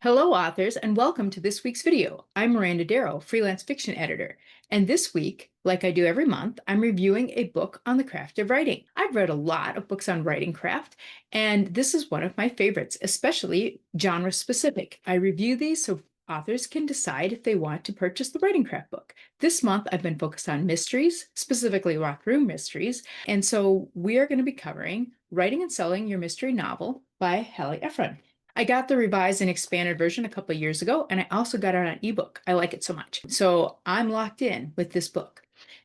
Hello, authors, and welcome to this week's video. I'm Miranda Darrow, freelance fiction editor. And this week, like I do every month, I'm reviewing a book on the craft of writing. I've read a lot of books on writing craft, and this is one of my favorites, especially genre specific. I review these so authors can decide if they want to purchase the writing craft book. This month, I've been focused on mysteries, specifically locked room mysteries. And so we are going to be covering Writing and Selling Your Mystery Novel by Hallie Ephron. I got the revised and expanded version a couple of years ago, and I also got it on ebook. I like it so much. So I'm locked in with this book.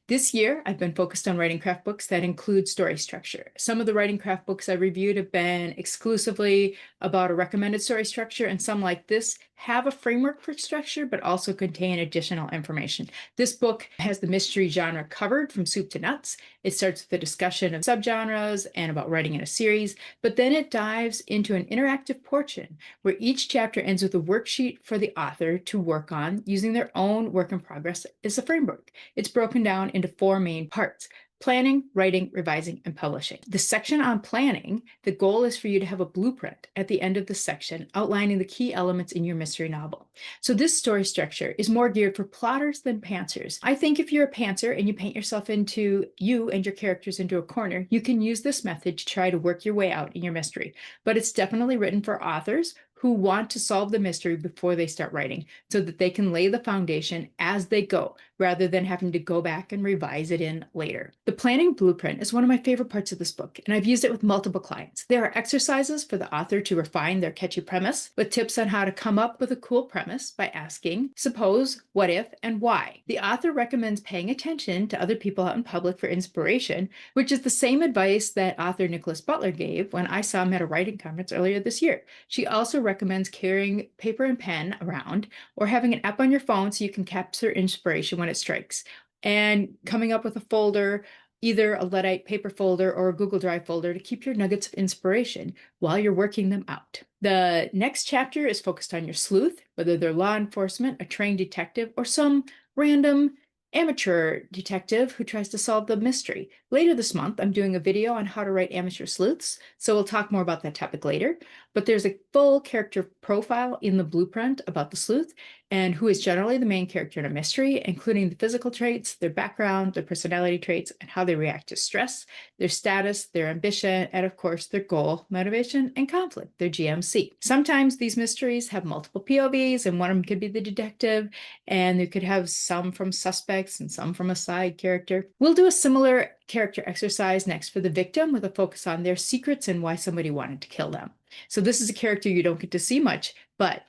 This year, I've been focused on writing craft books that include story structure. Some of the writing craft books I reviewed have been exclusively about a recommended story structure, and some like this have a framework for structure, but also contain additional information. This book has the mystery genre covered from soup to nuts. It starts with a discussion of subgenres and about writing in a series, but then it dives into an interactive portion where each chapter ends with a worksheet for the author to work on using their own work in progress as a framework. It's broken down into four main parts: planning, writing, revising, and publishing. The section on planning, the goal is for you to have a blueprint at the end of the section outlining the key elements in your mystery novel. So this story structure is more geared for plotters than pantsers. I think if you're a pantser and you paint yourself into you and your characters into a corner, you can use this method to try to work your way out in your mystery. But it's definitely written for authors who want to solve the mystery before they start writing so that they can lay the foundation as they go, rather than having to go back and revise it in later. The planning blueprint is one of my favorite parts of this book, and I've used it with multiple clients. There are exercises for the author to refine their catchy premise, with tips on how to come up with a cool premise by asking, suppose, what if, and why. The author recommends paying attention to other people out in public for inspiration, which is the same advice that author Nicholas Butler gave when I saw him at a writing conference earlier this year. She also recommends carrying paper and pen around or having an app on your phone so you can capture inspiration when it strikes, and coming up with a folder, either a Luddite paper folder or a Google Drive folder, to keep your nuggets of inspiration while you're working them out. The next chapter is focused on your sleuth, whether they're law enforcement, a trained detective, or some random amateur detective who tries to solve the mystery. Later this month, I'm doing a video on how to write amateur sleuths, so we'll talk more about that topic later. But there's a full character profile in the blueprint about the sleuth and who is generally the main character in a mystery, including the physical traits, their background, their personality traits, and how they react to stress, their status, their ambition, and of course, their goal, motivation, and conflict, their GMC. Sometimes these mysteries have multiple POVs, and one of them could be the detective, and you could have some from suspects and some from a side character. We'll do a similar character exercise next for the victim, with a focus on their secrets and why somebody wanted to kill them. So this is a character you don't get to see much, but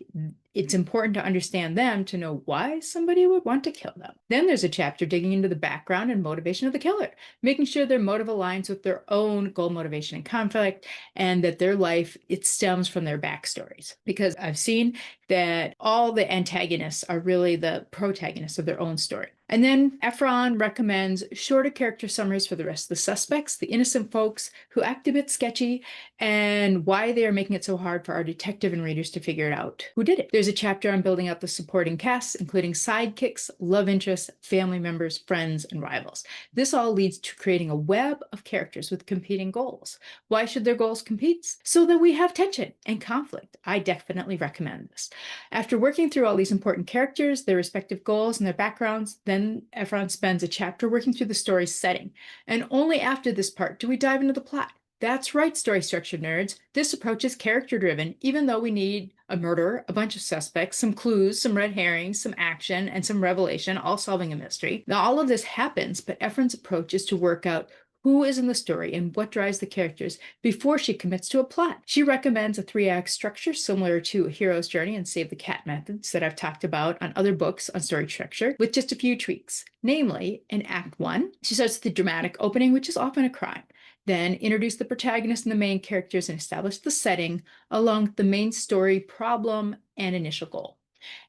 it's important to understand them to know why somebody would want to kill them. Then there's a chapter digging into the background and motivation of the killer, making sure their motive aligns with their own goal, motivation, and conflict, and that their life, it stems from their backstories. Because I've seen that all the antagonists are really the protagonists of their own story. And then Ephron recommends shorter character summaries for the rest of the suspects, the innocent folks who act a bit sketchy, and why they are making it so hard for our detective and readers to figure it out who did it. There's a chapter on building out the supporting cast, including sidekicks, love interests, family members, friends, and rivals. This all leads to creating a web of characters with competing goals. Why should their goals compete? So that we have tension and conflict. I definitely recommend this. After working through all these important characters, their respective goals, and their backgrounds, then Ephron spends a chapter working through the story's setting. And only after this part do we dive into the plot. That's right, story structure nerds. This approach is character-driven, even though we need a murderer, a bunch of suspects, some clues, some red herrings, some action, and some revelation, all solving a mystery. Now, all of this happens, but Ephron's approach is to work out who is in the story and what drives the characters before she commits to a plot. She recommends a 3-act structure similar to A Hero's Journey and Save the Cat methods that I've talked about on other books on story structure, with just a few tweaks. Namely, in Act 1, she starts with the dramatic opening, which is often a crime. Then introduce the protagonist and the main characters and establish the setting along with the main story problem and initial goal.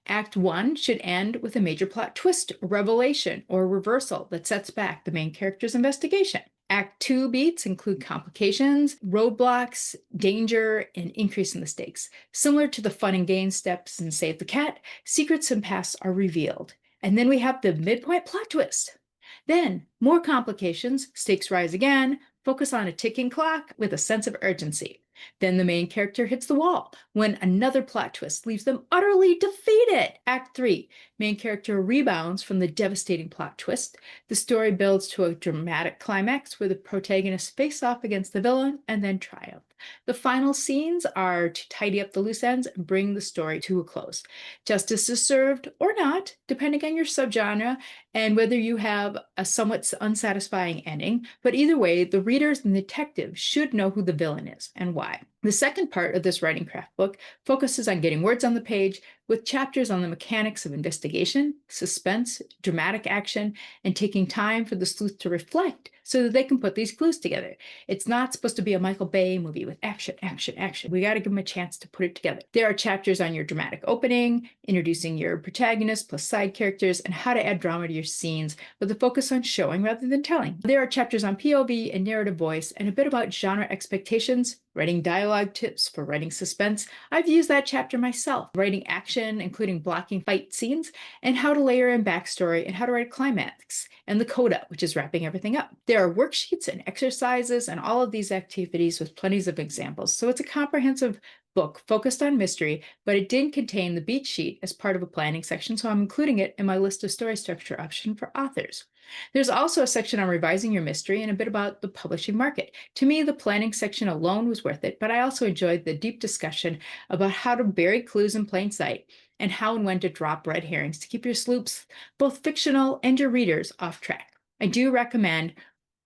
Act 1 should end with a major plot twist, or revelation, or reversal that sets back the main character's investigation. Act 2 beats include complications, roadblocks, danger, and increase in the stakes. Similar to the fun and gain steps in Save the Cat, secrets and pasts are revealed. And then we have the midpoint plot twist. Then, more complications, stakes rise again, focus on a ticking clock with a sense of urgency. Then the main character hits the wall when another plot twist leaves them utterly defeated. Act 3. Main character rebounds from the devastating plot twist. The story builds to a dramatic climax where the protagonists face off against the villain and then triumph. The final scenes are to tidy up the loose ends and bring the story to a close. Justice is served or not, depending on your subgenre and whether you have a somewhat unsatisfying ending. But either way, the readers and detectives should know who the villain is and why. The second part of this writing craft book focuses on getting words on the page with chapters on the mechanics of investigation, suspense, dramatic action, and taking time for the sleuth to reflect so that they can put these clues together. It's not supposed to be a Michael Bay movie with action, action, action. We got to give them a chance to put it together. There are chapters on your dramatic opening, introducing your protagonist plus side characters, and how to add drama to your scenes with a focus on showing rather than telling. There are chapters on POV and narrative voice and a bit about genre expectations, writing dialogue tips for writing suspense. I've used that chapter myself, writing action, including blocking fight scenes, and how to layer in backstory and how to write a climax, and the coda, which is wrapping everything up. There are worksheets and exercises and all of these activities with plenty of examples. So it's a comprehensive book focused on mystery, but it didn't contain the beat sheet as part of a planning section, so I'm including it in my list of story structure option for authors. There's also a section on revising your mystery and a bit about the publishing market. To me, the planning section alone was worth it, but I also enjoyed the deep discussion about how to bury clues in plain sight and how and when to drop red herrings to keep your sleuths, both fictional and your readers, off track. I do recommend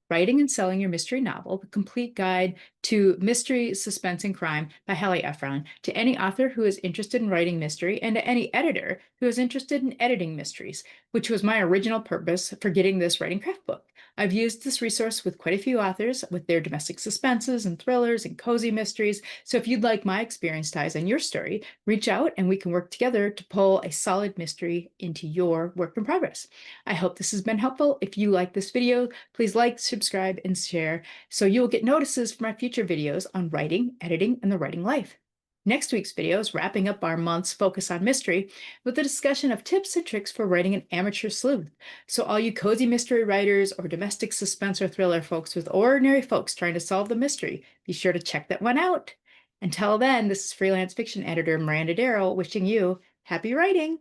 Writing and Selling Your Mystery Novel, The Complete Guide to Mystery, Suspense, and Crime by Hallie Ephron, to any author who is interested in writing mystery and to any editor who is interested in editing mysteries, which was my original purpose for getting this writing craft book. I've used this resource with quite a few authors with their domestic suspenses and thrillers and cozy mysteries. So if you'd like my experience ties on your story, reach out and we can work together to pull a solid mystery into your work in progress. I hope this has been helpful. If you like this video, please like, subscribe, and share so you'll get notices for my future videos on writing, editing, and the writing life. Next week's video is wrapping up our month's focus on mystery with a discussion of tips and tricks for writing an amateur sleuth. So all you cozy mystery writers or domestic suspense or thriller folks with ordinary folks trying to solve the mystery, be sure to check that one out. Until then, this is freelance fiction editor Miranda Darrow wishing you happy writing.